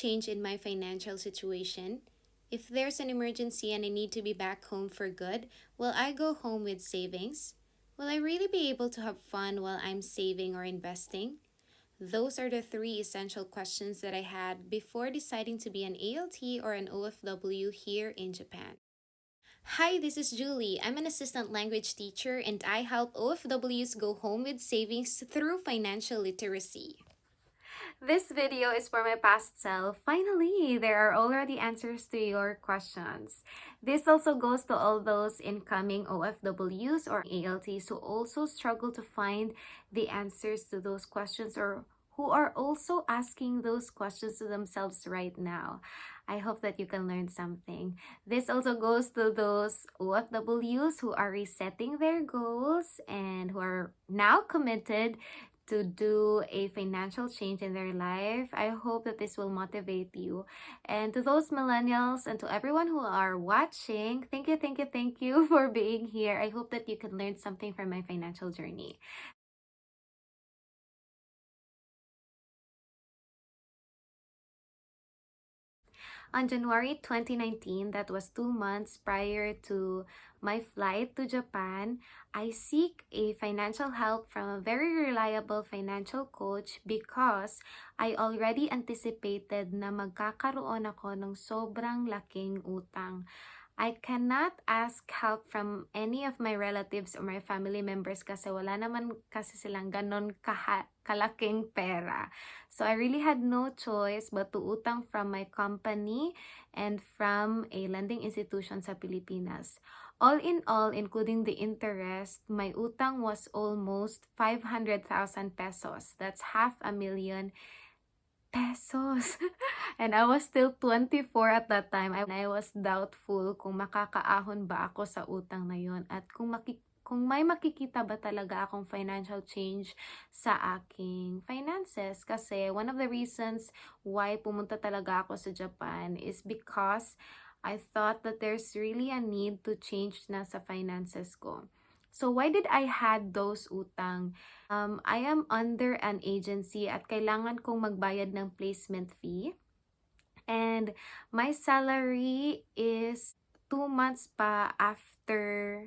change in my financial situation? If there's an emergency and I need to be back home for good, will I go home with savings? Will I really be able to have fun while I'm saving or investing? Those are the three essential questions that I had before deciding to be an ALT or an OFW here in Japan. Hi, this is Julie. I'm an assistant language teacher and I help OFWs go home with savings through financial literacy. This video is for my past self. Finally, there are already answers to your questions. This also goes to all those incoming OFWs or ALTs who also struggle to find the answers to those questions or who are also asking those questions to themselves right now. I hope that you can learn something. This also goes to those OFWs who are resetting their goals and who are now committed to do a financial change in their life. I hope that this will motivate you. And to those millennials and to everyone who are watching, thank you for being here. I hope that you can learn something from my financial journey. On January 2019, that was 2 months prior to my flight to Japan, I seek a financial help from a very reliable financial coach because I already anticipated na magkakaroon ako ng sobrang laking utang. I cannot ask help from any of my relatives or my family members kasi wala naman kasi silang ganon kalaking pera. So I really had no choice but to utang from my company and from a lending institution sa Pilipinas. All in all, including the interest, my utang was almost 500,000 pesos. That's 500,000 pesos. And I was still 24 at that time. I was doubtful kung makakaahon ba ako sa utang na yun at kung may makikita ba talaga akong financial change sa aking finances. Kasi one of the reasons why pumunta talaga ako sa Japan is because I thought that there's really a need to change na sa finances ko. So why did I had those utang? I am under an agency at kailangan kong magbayad ng placement fee. And my salary is 2 months pa after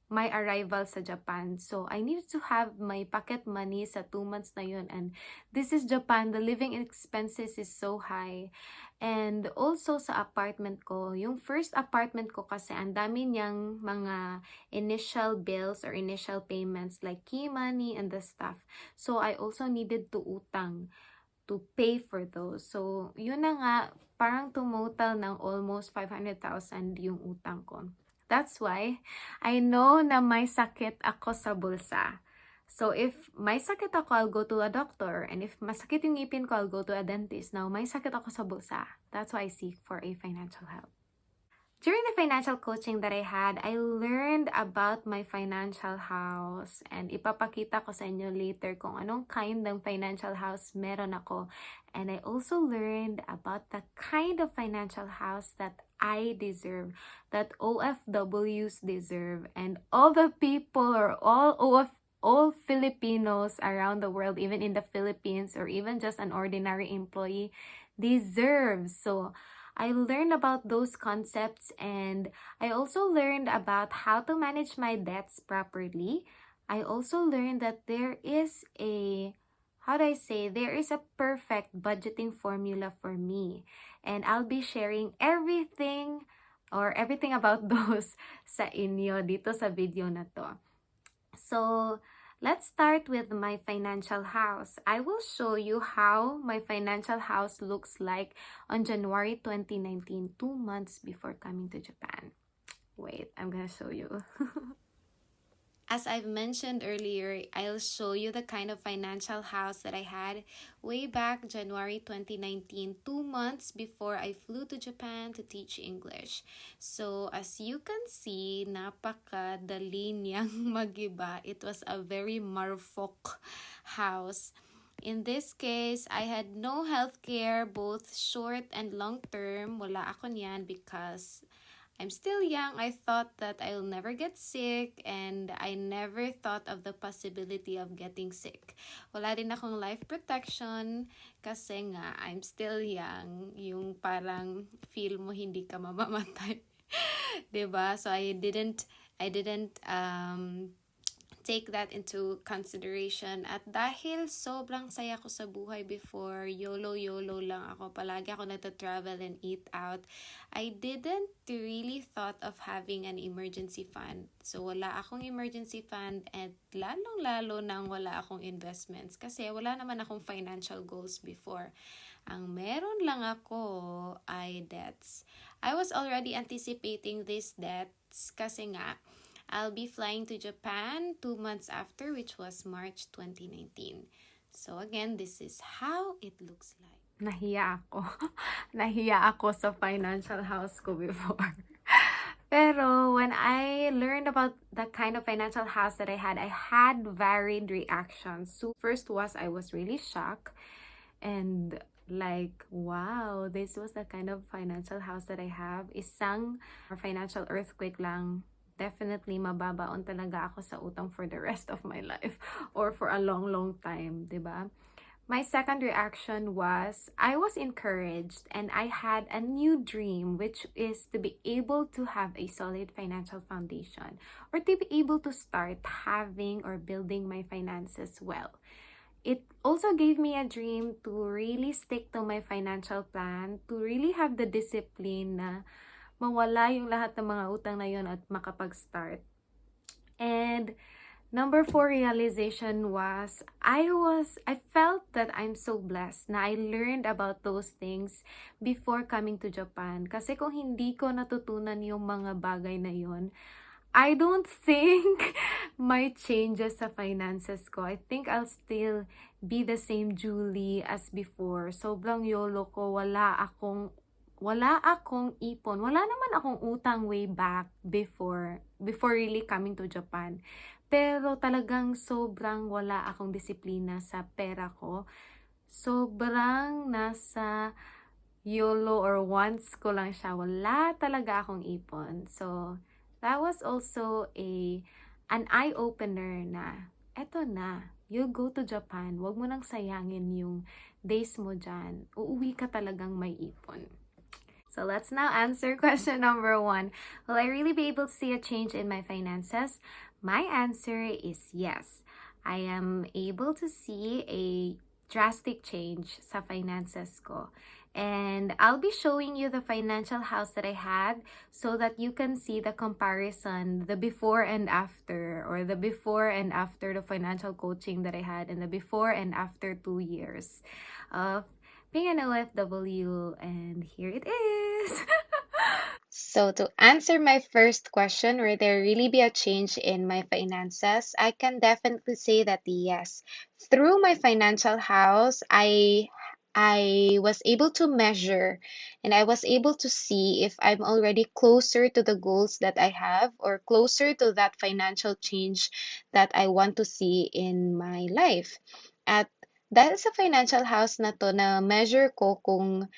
my arrival sa Japan. So I needed to have my pocket money sa 2 months na yun. And this is Japan. The living expenses is so high. And also sa apartment ko, yung first apartment ko kasi ang dami niyang mga initial bills or initial payments like key money and the stuff. So I also needed to utang to pay for those. So yun na nga, parang tumotal ng almost 500,000 yung utang ko. That's why I know na may sakit ako sa bulsa. So if may sakit ako, I'll go to a doctor. And if masakit yung ngipin ko, I'll go to a dentist. Now, may sakit ako sa bulsa. That's why I seek for a financial help. During the financial coaching that I had, I learned about my financial house. And ipapakita ko sa inyo later kung anong kind ng financial house meron ako. And I also learned about the kind of financial house that I deserve, that OFWs deserve, and all the people or all Filipinos around the world, even in the Philippines or even just an ordinary employee, deserves. So I learned about those concepts and I also learned about how to manage my debts properly. I also learned that there is a there is a perfect budgeting formula for me. And I'll be sharing everything about those sa inyo dito sa video na to. So, let's start with my financial house. I will show you how my financial house looks like on January 2019, 2 months before coming to Japan. Wait, I'm gonna show you. As I've mentioned earlier, I'll show you the kind of financial house that I had way back January 2019, 2 months before I flew to Japan to teach English. So as you can see, napakadali niyang magiba. It was a very marfok house. In this case, I had no healthcare, both short and long term. Wala ako niyan because I'm still young. I thought that I'll never get sick, and I never thought of the possibility of getting sick. Wala din akong life protection kasi nga I'm still young. Yung parang feel mo hindi ka mamamatay. 'Di ba? So I didn't take that into consideration. At dahil sobrang saya ko sa buhay before, YOLO lang ako. Palagi ako nagta-travel and eat out. I didn't really thought of having an emergency fund. So wala akong emergency fund, at lalong-lalo nang wala akong investments kasi wala naman akong financial goals before. Ang meron lang ako ay debts. I was already anticipating these debts kasi nga I'll be flying to Japan 2 months after, which was March 2019. So again, this is how it looks like. Nahiya ako. Nahiya ako sa financial house ko before. Pero when I learned about the kind of financial house that I had varied reactions. So first was I was really shocked and like, wow, this was the kind of financial house that I have. Isang financial earthquake lang, definitely mababaon talaga ako sa utang for the rest of my life or for a long time, 'di ba? My second reaction was I was encouraged and I had a new dream, which is to be able to have a solid financial foundation or to be able to start having or building my finances well. It also gave me a dream to really stick to my financial plan, to really have the discipline na mawala yung lahat ng mga utang na yun at makapag-start. And number 4 realization was I felt that I'm so blessed na I learned about those things before coming to Japan. Kasi kung hindi ko natutunan yung mga bagay na yun, I don't think my changes sa finances ko. I think I'll still be the same Julie as before. Sobrang YOLO ko, wala akong ipon. Wala naman akong utang way back before really coming to Japan. Pero talagang sobrang wala akong disiplina sa pera ko. Sobrang nasa YOLO or wants ko lang siya. Wala talaga akong ipon. So, that was also an eye-opener na, eto na, you'll go to Japan. Huwag mo nang sayangin yung days mo dyan. Uuwi ka talagang may ipon. So let's now answer question number 1. Will I really be able to see a change in my finances? My answer is yes. I am able to see a drastic change sa finances ko. And I'll be showing you the financial house that I had so that you can see the comparison, the before and after, or the before and after the financial coaching that I had, and the before and after 2 years of being an OFW, and here it is. So, to answer my first question, will there really be a change in my finances? I can definitely say that yes. Through my financial house, I was able to measure and I was able to see if I'm already closer to the goals that I have or closer to that financial change that I want to see in my life. At dahil sa financial house na to, na measure ko kung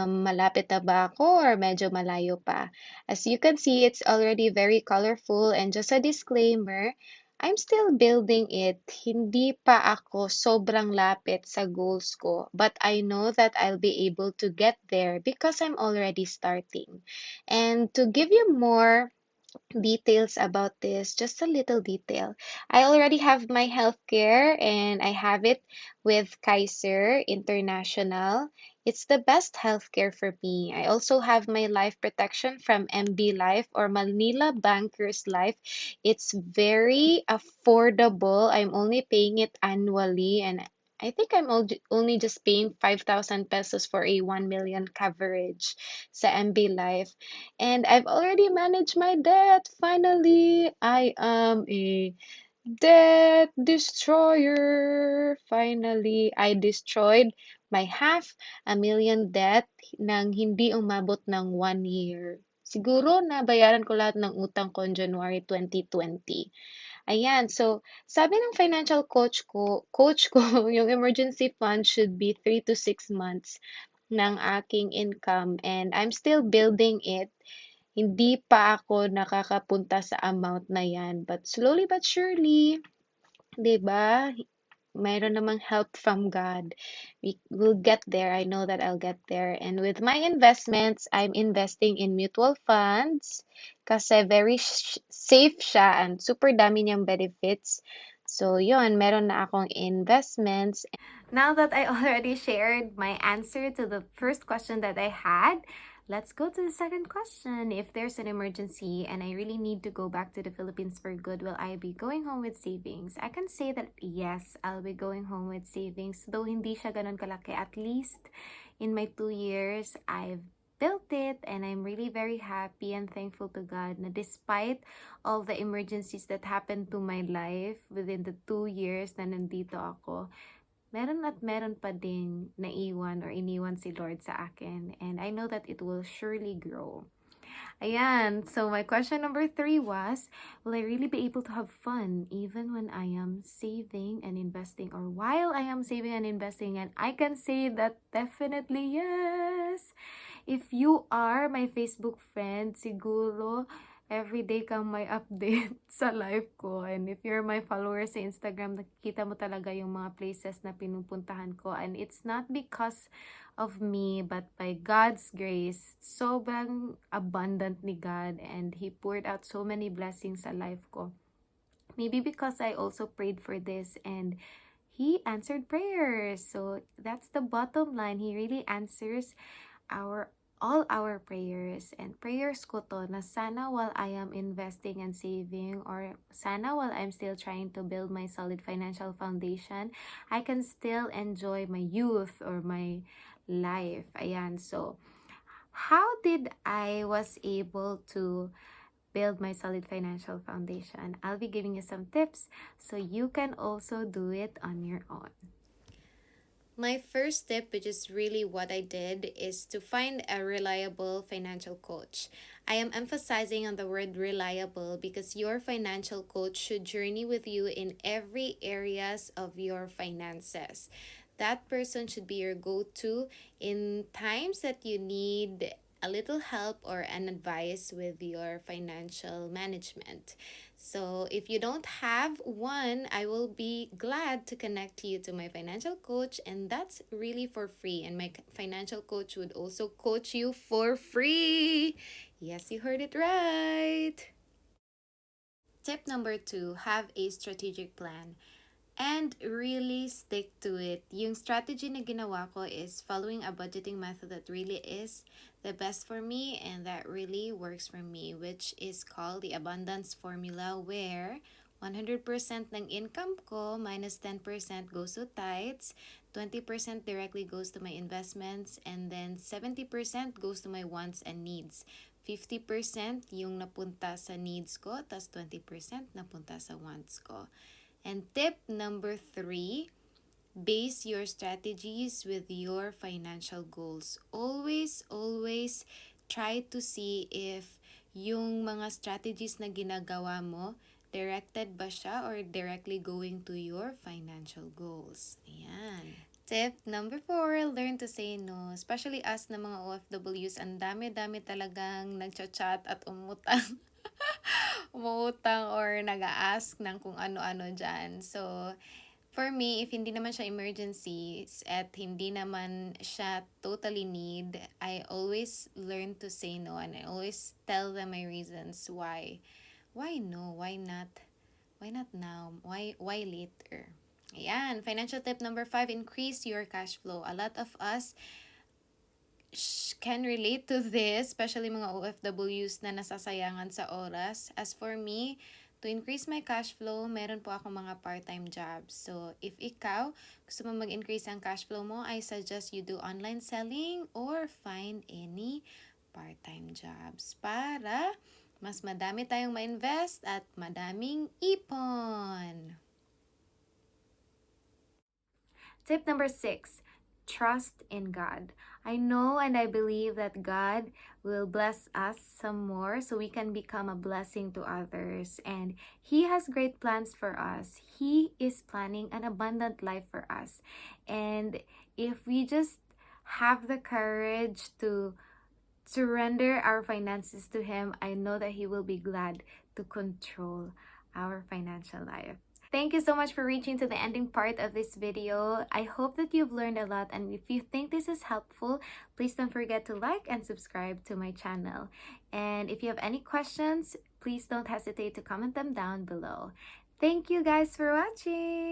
malapit na ba ako or medyo malayo pa. As you can see, it's already very colorful, and just a disclaimer, I'm still building it. Hindi pa ako sobrang lapit sa goals ko, but I know that I'll be able to get there because I'm already starting. And to give you more details about this, just a little detail. I already have my healthcare and I have it with Kaiser International. It's the best healthcare for me. I also have my life protection from MB Life or Manila Bankers Life. It's very affordable. I'm only paying it annually, and I think I'm only just paying 5,000 pesos for a 1 million coverage sa MB Life. And I've already managed my debt. Finally, I am a debt destroyer. Finally, I destroyed my 500,000 debt nang hindi umabot ng 1 year. Siguro nabayaran ko lahat ng utang ko in January 2020. Ayan, so sabi ng financial coach ko, yung emergency fund should be 3 to 6 months ng aking income, and I'm still building it. hindi pa ako nakakapunta sa amount na yan. But slowly but surely, 'di ba? Mayroon namang help from God. We will get there. I know that I'll get there. And with my investments, I'm investing in mutual funds kasi very safe siya and super dami niyang benefits. So, yun, meron na akong investments. Now that I already shared my answer to the first question that I had, let's go to the second question. If there's an emergency and I really need to go back to the Philippines for good, will I be going home with savings? I can say that yes, I'll be going home with savings. Though hindi siya ganun kalaki, at least in my 2 years, I've built it, and I'm really very happy and thankful to God na despite all the emergencies that happened to my life within the 2 years na nandito ako, meron at meron pa ding naiwan or iniwan si Lord sa akin. And I know that it will surely grow. Ayan, so my question number 3 was, will I really be able to have fun even when I am saving and investing, or while I am saving and investing? And I can say that definitely yes. If you are my Facebook friend, siguro everyday kang may update sa life ko. And if you're my follower sa Instagram, nakikita mo talaga yung mga places na pinupuntahan ko. And it's not because of me, but by God's grace. Sobrang abundant ni God, and He poured out so many blessings sa life ko. Maybe because I also prayed for this, and He answered prayers. So that's the bottom line. He really answers all our prayers. And prayers ko to na sana while I am investing and saving, or sana while I'm still trying to build my solid financial foundation, I can still enjoy my youth or my life. Ayan, so how did I was able to build my solid financial foundation? I'll be giving you some tips so you can also do it on your own. My first tip, which is really what I did, is to find a reliable financial coach. I am emphasizing on the word reliable because your financial coach should journey with you in every areas of your finances. That person should be your go-to in times that you need a little help or an advice with your financial management. So if you don't have one, I will be glad to connect you to my financial coach, and that's really for free. And my financial coach would also coach you for free. Yes, you heard it right. Tip number 2, have a strategic plan and really stick to it. Yung strategy na ginawa ko is following a budgeting method that really is the best for me and that really works for me, which is called the abundance formula, where 100% ng income ko minus 10% goes to tithes, 20% directly goes to my investments, and then 70% goes to my wants and needs. 50% yung napunta sa needs ko, tas 20% napunta sa wants ko. And tip number 3, base your strategies with your financial goals. Always try to see if yung mga strategies na ginagawa mo, directed ba siya or directly going to your financial goals. Ayan. Tip number 4, learn to say no. Especially us na mga OFWs, ang dami-dami talagang nagchat-chat at umutang. Umutang or nag-a-ask ng kung ano-ano dyan. So, for me, if hindi naman siya emergencies at hindi naman siya totally need, I always learn to say no, and I always tell them my reasons why. Why no? Why not? Why not now? Why later? Ayan, financial tip number 5, increase your cash flow. A lot of us can relate to this, especially mga OFWs na nasasayangan sa oras. As for me, to increase my cash flow, meron po akong mga part-time jobs. So, if ikaw gusto mo mag-increase ang cash flow mo, I suggest you do online selling or find any part-time jobs para mas madami tayong ma-invest at madaming ipon. Tip number 6, trust in God. I know and I believe that God will bless us some more so we can become a blessing to others. And He has great plans for us. He is planning an abundant life for us. And if we just have the courage to surrender our finances to Him, I know that He will be glad to control our financial life. Thank you so much for reaching to the ending part of this video. I hope that you've learned a lot, and if you think this is helpful, please don't forget to like and subscribe to my channel. And if you have any questions, please don't hesitate to comment them down below. Thank you guys for watching.